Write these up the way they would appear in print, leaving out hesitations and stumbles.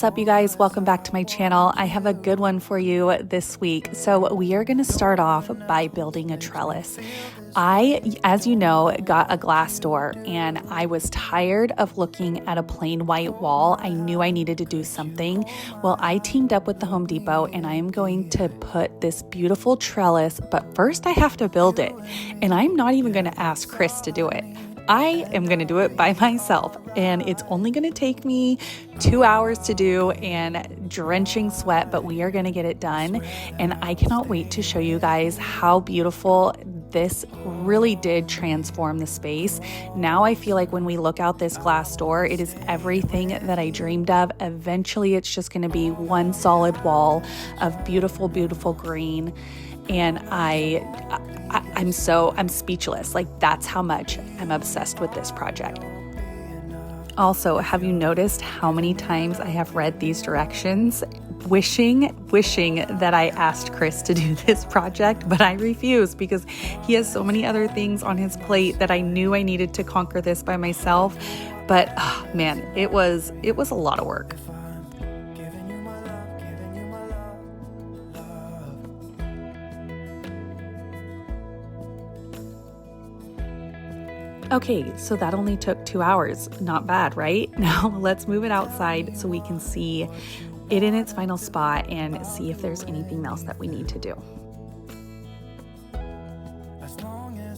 What's up, you guys? Welcome back to my channel. I have a good one for you this week. So we are going to start off by building a trellis. I, as you know, got a glass door and I was tired of looking at a plain white wall. I knew I needed to do something. Well, I teamed up with the Home Depot and I am going to put this beautiful trellis, but first I have to build it. And I'm not even going to ask Chris to do it. I am going to do it by myself, and it's only going to take me 2 hours to do and drenching sweat, but we are going to get it done. And I cannot wait to show you guys how beautiful this really did transform the space. Now I feel like when we look out this glass door, it is everything that I dreamed of. Eventually, it's just going to be one solid wall of beautiful, beautiful green. And I'm speechless. Like, that's how much I'm obsessed with this project. Also, have you noticed how many times I have read these directions, wishing that I asked Chris to do this project, but I refuse because he has so many other things on his plate that I knew I needed to conquer this by myself. But man, it was a lot of work. Okay, so that only took 2 hours. Not bad, right? Now let's move it outside so we can see it in its final spot and see if there's anything else that we need to do.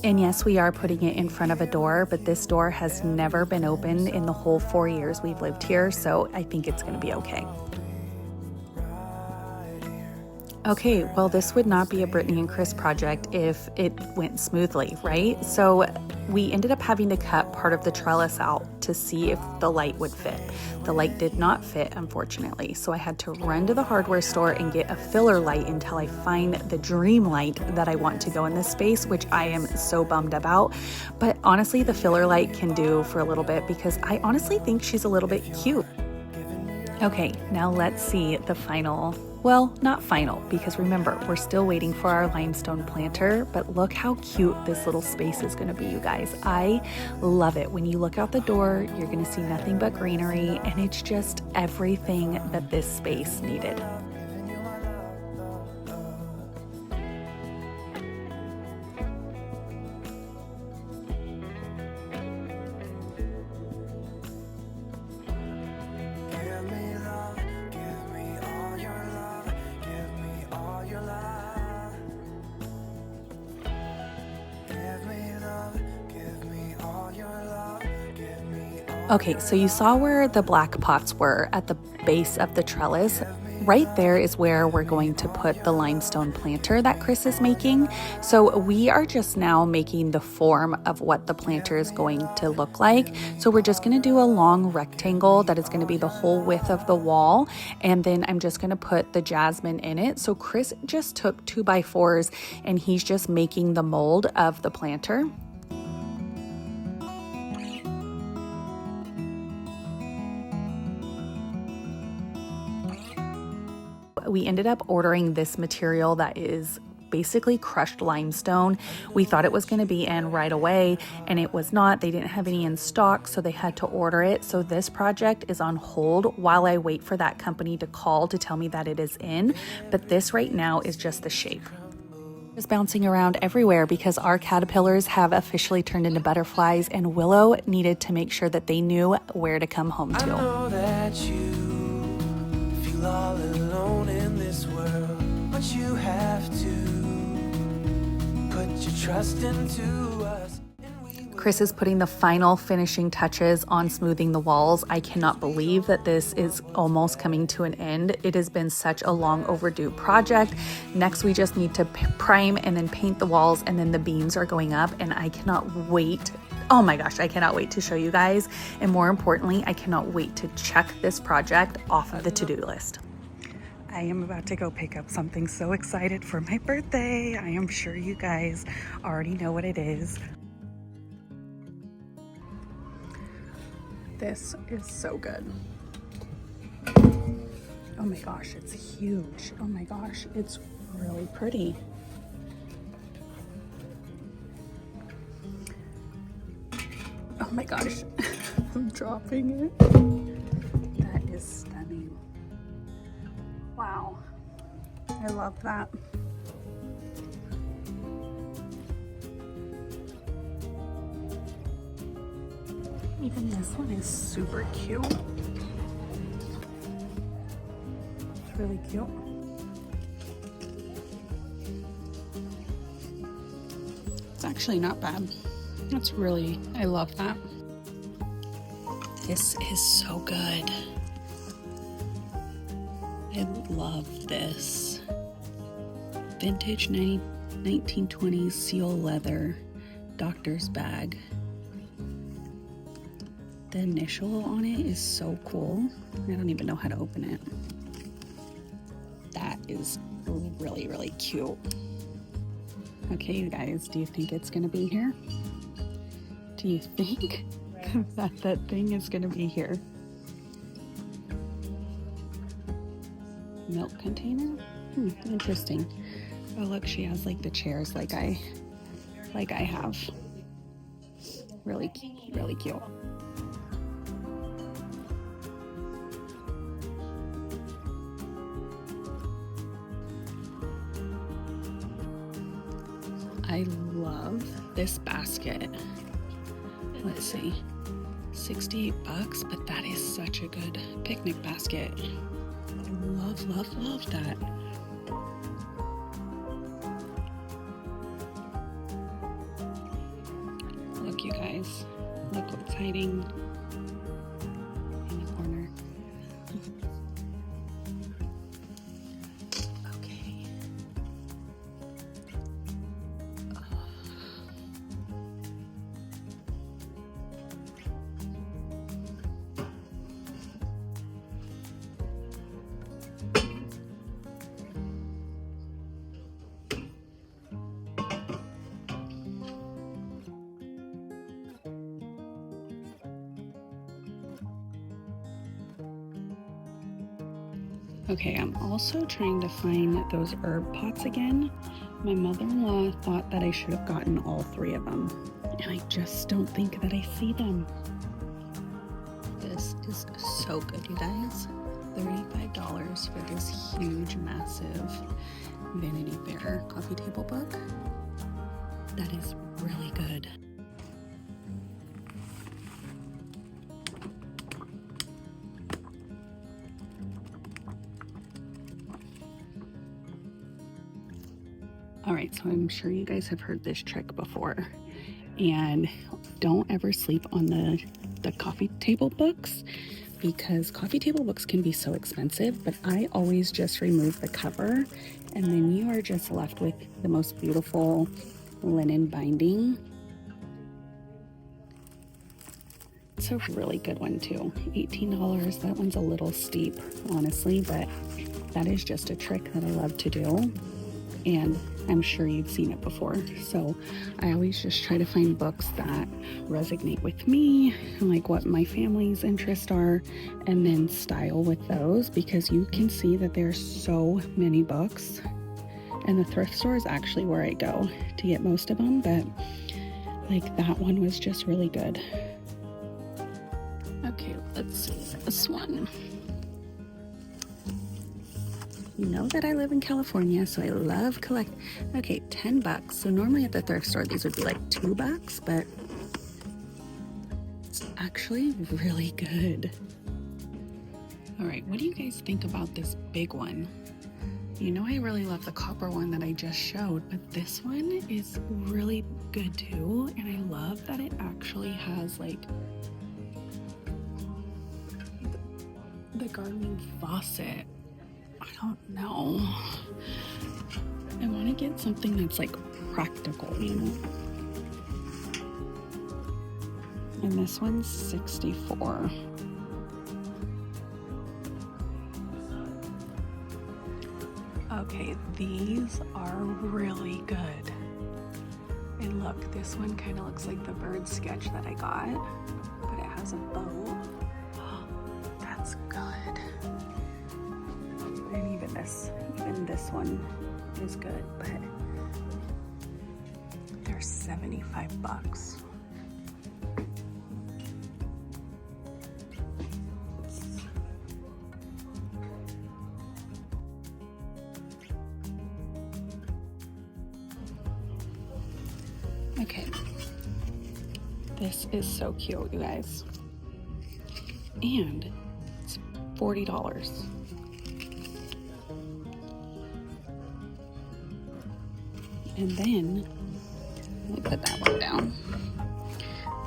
And yes, we are putting it in front of a door, but this door has never been opened in the whole 4 years we've lived here, so I think it's gonna be okay. Okay, well, this would not be a Brittany and Chris project if it went smoothly, right? So we ended up having to cut part of the trellis out to see if the light would fit. The light did not fit, unfortunately, so I had to run to the hardware store and get a filler light until I find the dream light that I want to go in this space, which I am so bummed about. But honestly, the filler light can do for a little bit because I honestly think she's a little bit cute. Okay, now let's see the final. Well, not final, because remember, we're still waiting for our limestone planter, but look how cute this little space is going to be, you guys. I love it. When you look out the door, you're going to see nothing but greenery, and it's just everything that this space needed. Okay, so you saw where the black pots were at the base of the trellis. Right there is where we're going to put the limestone planter that Chris is making. So we are just now making the form of what the planter is going to look like. So we're just going to do a long rectangle that is going to be the whole width of the wall. And then I'm just going to put the Jasmine in it. So Chris just took 2x4s and he's just making the mold of the planter. We ended up ordering this material that is basically crushed limestone. We thought it was going to be in right away, and it was not. They didn't have any in stock, so they had to order it. So this project is on hold while I wait for that company to call to tell me that it is in. But this right now is just the shape. It's bouncing around everywhere because our caterpillars have officially turned into butterflies, and Willow needed to make sure that they knew where to come home to. I know that you feel all alone in this world, but you have to put your trust into us. Chris is putting the final finishing touches on smoothing the walls. I cannot believe that this is almost coming to an end. It has been such a long overdue project. Next, we just need to prime and then paint the walls, and then the beams are going up, and I cannot wait. Oh my gosh, I cannot wait to show you guys. And more importantly, I cannot wait to check this project off of the to-do list. I am about to go pick up something so excited for my birthday. I am sure you guys already know what it is. This is so good. Oh my gosh, it's huge. Oh my gosh, it's really pretty. Oh my gosh, I'm dropping it. That is stunning. I love that. Even this one is super cute. It's really cute. It's actually not bad. That's really, I love that. This is so good. I love this. Vintage 1920s seal leather doctor's bag. The initial on it is so cool. I don't even know how to open it. That is really, really cute. Okay, you guys, do you think it's gonna be here? Do you think that thing is gonna be here? Milk container? Interesting. Oh look, she has like the chairs like I have. Really cute. I love this basket. Let's see, 68 bucks, but that is such a good picnic basket. I love that. Look, you guys, look what's hiding in the corner. Okay. Okay, I'm also trying to find those herb pots again. My mother-in-law thought that I should have gotten all 3 of them, and I just don't think that I see them. This is so good, you guys. $35 for this huge, massive Vanity Fair coffee table book. That is really good. All right, so I'm sure you guys have heard this trick before, and don't ever sleep on the coffee table books, because coffee table books can be so expensive, but I always just remove the cover, and then you are just left with the most beautiful linen binding. It's a really good one too. $18. That one's a little steep, honestly, but that is just a trick that I love to do, and I'm sure you've seen it before. So I always just try to find books that resonate with me, and like what my family's interests are, and then style with those, because you can see that there's so many books, and the thrift store is actually where I go to get most of them, but like that one was just really good. Okay, let's see this one. You know that I live in California, so I love collect. Okay, 10 bucks. So normally at the thrift store, these would be like $2, but it's actually really good. All right, what do you guys think about this big one? You know, I really love the copper one that I just showed, but this one is really good too. And I love that it actually has like the gardening faucet. I don't know. I want to get something that's like practical, you know? And this one's $64. Okay, these are really good. And look, this one kind of looks like the bird sketch that I got, but it has a bow. That's good. And even this one is good, but they're 75 bucks. Okay. This is so cute, you guys. And it's $40. And then, let me put that one down.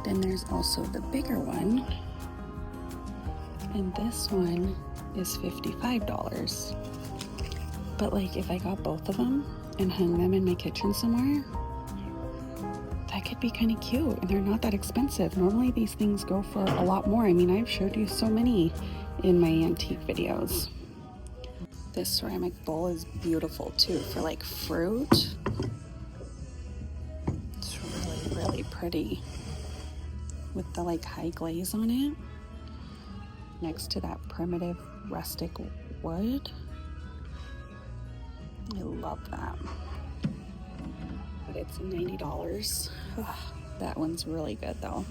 Then there's also the bigger one. And this one is $55. But like if I got both of them and hung them in my kitchen somewhere, that could be kind of cute, and they're not that expensive. Normally these things go for a lot more. I mean, I've showed you so many in my antique videos. This ceramic bowl is beautiful too for like fruit. It's really, really pretty with the like high glaze on it next to that primitive rustic wood. I love that. But it's $90. Ugh, that one's really good though.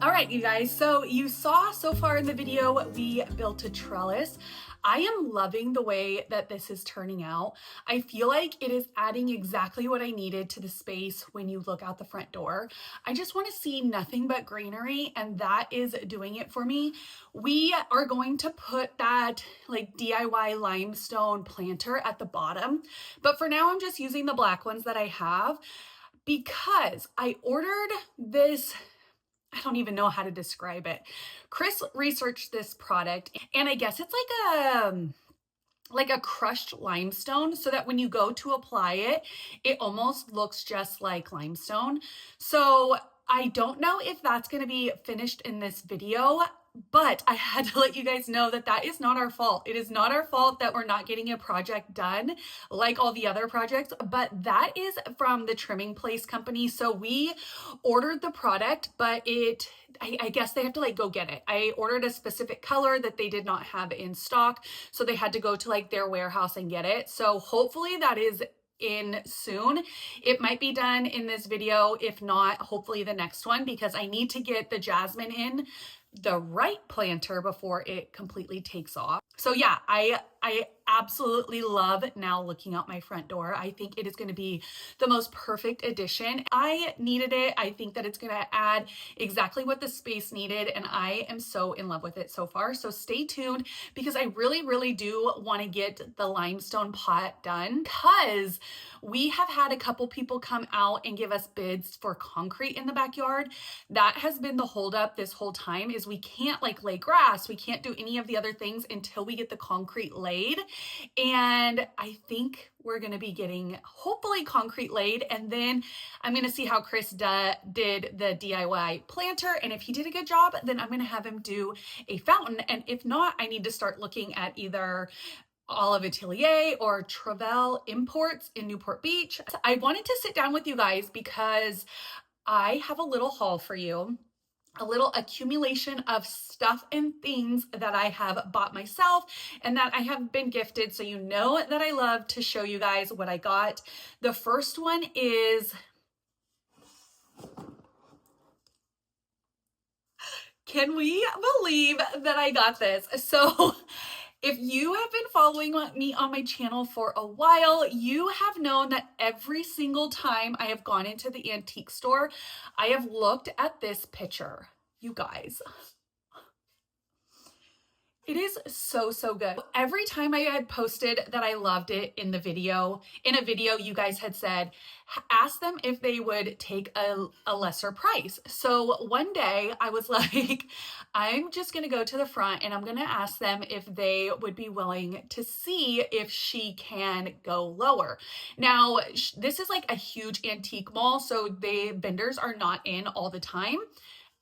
All right, you guys, so you saw so far in the video, we built a trellis. I am loving the way that this is turning out. I feel like it is adding exactly what I needed to the space when you look out the front door. I just want to see nothing but greenery, and that is doing it for me. We are going to put that like DIY limestone planter at the bottom, but for now I'm just using the black ones that I have because I ordered this. I don't even know how to describe it. Chris researched this product, and I guess it's like a crushed limestone, so that when you go to apply it, it almost looks just like limestone. So I don't know if that's going to be finished in this video, but I had to let you guys know that that is not our fault. It is not our fault that we're not getting a project done like all the other projects, but that is from the trimming place company. So we ordered the product, but I guess they have to like go get it. I ordered a specific color that they did not have in stock, so they had to go to like their warehouse and get it. So hopefully that is in soon. It might be done in this video. If not, hopefully the next one, because I need to get the Jasmine in the right planter before it completely takes off. So yeah, I absolutely love now looking out my front door. I think it is going to be the most perfect addition. I needed it. I think that it's going to add exactly what the space needed, and I am so in love with it so far. So stay tuned, because I really, really do want to get the limestone pot done, because we have had a couple people come out and give us bids for concrete in the backyard. That has been the holdup this whole time, is we can't like lay grass. We can't do any of the other things until we get the concrete laid. And I think we're going to be getting hopefully concrete laid, and then I'm going to see how Chris did the DIY planter, and if he did a good job, then I'm going to have him do a fountain. And if not, I need to start looking at either Olive Atelier or Travel Imports in Newport Beach. I wanted to sit down with you guys because I have a little haul for you, a little accumulation of stuff and things that I have bought myself and that I have been gifted. So you know that I love to show you guys what I got. The first one is, can we believe that I got this? So if you have been following me on my channel for a while, you have known that every single time I have gone into the antique store, I have looked at this picture. You guys, it is so, so good. Every time I had posted that I loved it in a video, you guys had said, ask them if they would take a lesser price. So one day I was like, I'm just gonna go to the front and I'm gonna ask them if they would be willing to see if she can go lower. Now, this is like a huge antique mall, so the vendors are not in all the time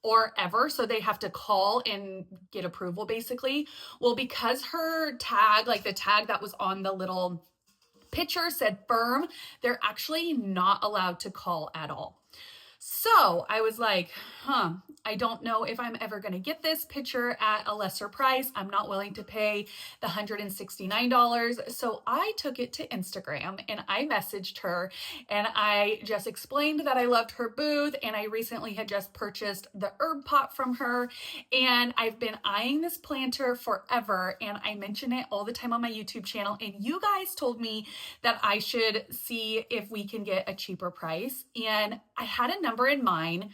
or ever, so they have to call and get approval basically. Well, because her tag, like the tag that was on the little picture said firm, they're actually not allowed to call at all. So I was like, I don't know if I'm ever going to get this picture at a lesser price. I'm not willing to pay the $169. So I took it to Instagram and I messaged her and I just explained that I loved her booth and I recently had just purchased the herb pot from her and I've been eyeing this planter forever and I mention it all the time on my YouTube channel, and you guys told me that I should see if we can get a cheaper price, and I had a number in mind.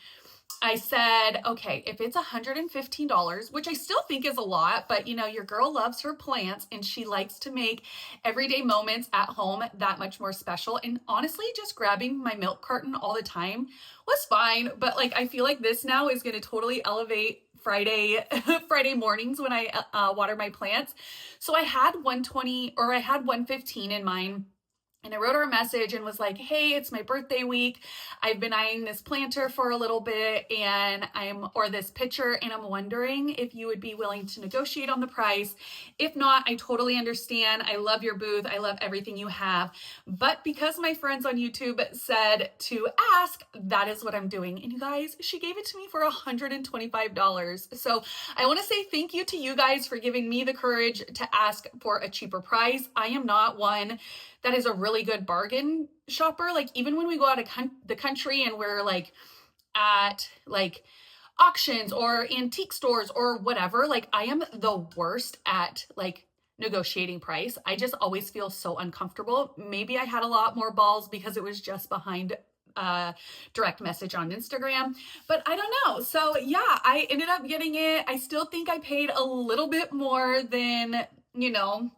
I said, okay, if it's $115, which I still think is a lot, but you know, your girl loves her plants and she likes to make everyday moments at home that much more special. And honestly, just grabbing my milk carton all the time was fine. But like, I feel like this now is going to totally elevate Friday mornings when I water my plants. So I had 120 or I had 115 in mind. And I wrote her a message and was like, hey, it's my birthday week. I've been eyeing this planter for a little bit or this pitcher, and I'm wondering if you would be willing to negotiate on the price. If not, I totally understand. I love your booth. I love everything you have. But because my friends on YouTube said to ask, that is what I'm doing. And you guys, she gave it to me for $125. So I want to say thank you to you guys for giving me the courage to ask for a cheaper price. I am not one that is a really good bargain shopper. Like even when we go out of the country and we're like at like auctions or antique stores or whatever, like I am the worst at like negotiating price. I just always feel so uncomfortable. Maybe I had a lot more balls because it was just behind direct message on Instagram, but I don't know. So yeah, I ended up getting it. I still think I paid a little bit more than, you know,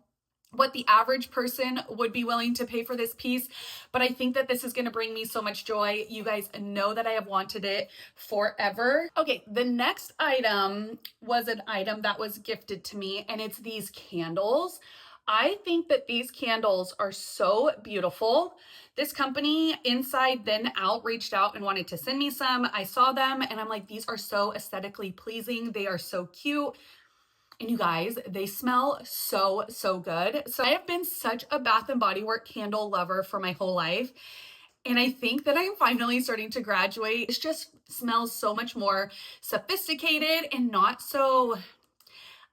what the average person would be willing to pay for this piece, but I think that this is going to bring me so much joy. You guys know that I have wanted it forever. Okay, the next item was an item that was gifted to me, and it's these candles. I think that these candles are so beautiful. This company, Inside Then Out, reached out and wanted to send me some. I saw them and I'm like, these are so aesthetically pleasing. They are so cute. And you guys, they smell so, so good. So I have been such a Bath and Body Works candle lover for my whole life. And I think that I'm finally starting to graduate. It just smells so much more sophisticated and not so,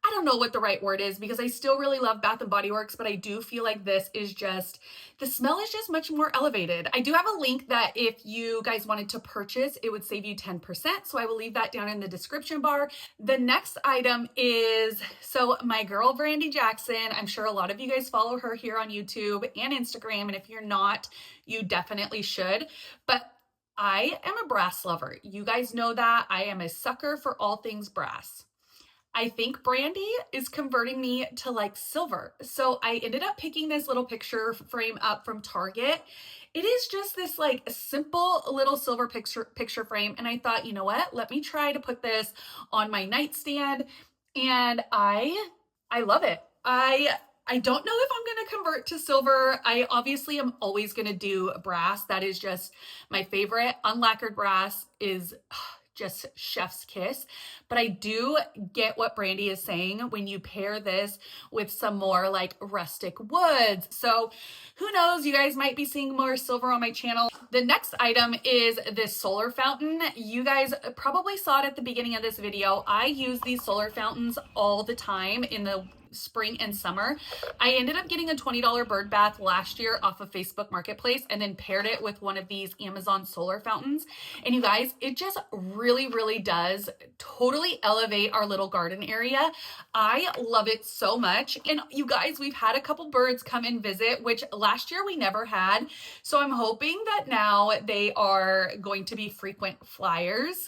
I don't know what the right word is, because I still really love Bath and Body Works, but I do feel like this is just, the smell is just much more elevated. I do have a link that if you guys wanted to purchase, it would save you 10%. So I will leave that down in the description bar. The next item is, so my girl, Brandy Jackson, I'm sure a lot of you guys follow her here on YouTube and Instagram. And if you're not, you definitely should. But I am a brass lover. You guys know that. I am a sucker for all things brass. I think Brandy is converting me to like silver. So I ended up picking this little picture frame up from Target. It is just this like simple little silver picture frame. And I thought, you know what? Let me try to put this on my nightstand. And I love it. I don't know if I'm going to convert to silver. I obviously am always going to do brass. That is just my favorite. Unlacquered brass is just chef's kiss. But I do get what Brandy is saying when you pair this with some more like rustic woods. So who knows, you guys might be seeing more silver on my channel. The next item is this solar fountain. You guys probably saw it at the beginning of this video. I use these solar fountains all the time in the spring and summer. I ended up getting a $20 bird bath last year off of Facebook Marketplace and then paired it with one of these Amazon solar fountains. And you guys, it just really, really does totally elevate our little garden area. I love it so much. And you guys, we've had a couple birds come and visit, which last year we never had. So I'm hoping that now they are going to be frequent flyers.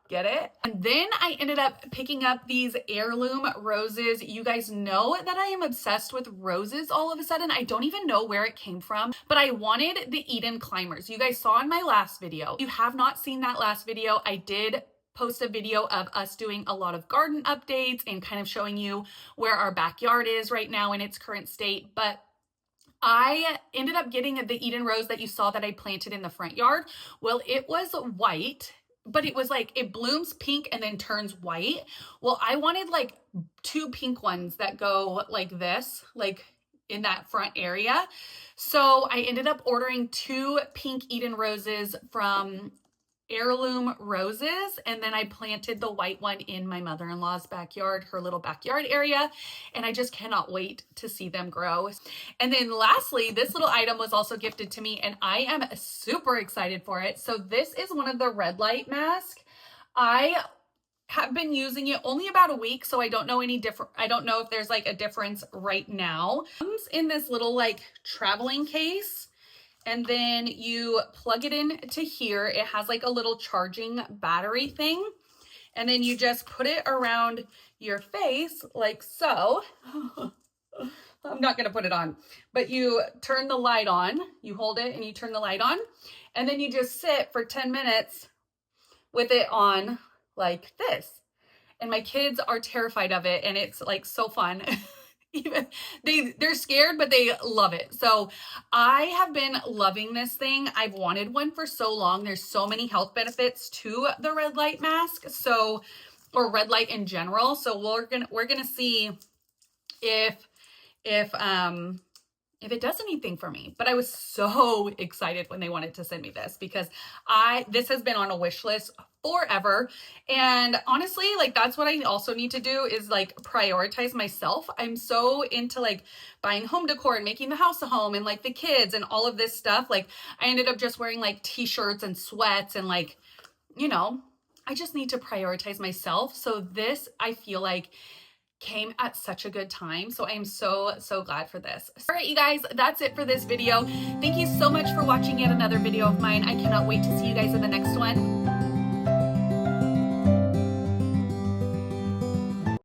Get it? And then I ended up picking up these heirloom roses. You guys know that I am obsessed with roses all of a sudden. I don't even know where it came from, but I wanted the Eden climbers. You guys saw in my last video. If you have not seen that last video, I did post a video of us doing a lot of garden updates and kind of showing you where our backyard is right now in its current state. But I ended up getting the Eden rose that you saw that I planted in the front yard. Well, it was white, but it was like, it blooms pink and then turns white. Well, I wanted like 2 pink ones that go like this, like in that front area. So I ended up ordering 2 pink Eden roses from heirloom roses, and then I planted the white one in my mother-in-law's backyard, her little backyard area, and I just cannot wait to see them grow. And then lastly, this little item was also gifted to me, and I am super excited for it. So this is one of the red light masks. I have been using it only about a week, so I don't know any different. I don't know if there's like a difference right now. It comes in this little like traveling case, and then you plug it in to here. It has like a little charging battery thing, and then you just put it around your face like so. I'm not gonna put it on, but you turn the light on, you hold it and you turn the light on, and then you just sit for 10 minutes with it on like this. And my kids are terrified of it, and it's like so fun. Even they're scared, but they love it. So I have been loving this thing. I've wanted one for so long. There's so many health benefits to the red light mask, so, or red light in general. So we're gonna see if it does anything for me. But I was so excited when they wanted to send me this, because this has been on a wish list forever. And honestly, like that's what I also need to do, is like prioritize myself. I'm so into like buying home decor and making the house a home, and like the kids and all of this stuff. Like I ended up just wearing like t-shirts and sweats, and like, you know, I just need to prioritize myself. So this, I feel like, came at such a good time. So I am so glad for this. All right, you guys, that's it for this video. Thank you so much for watching yet another video of mine. I cannot wait to see you guys in the next one.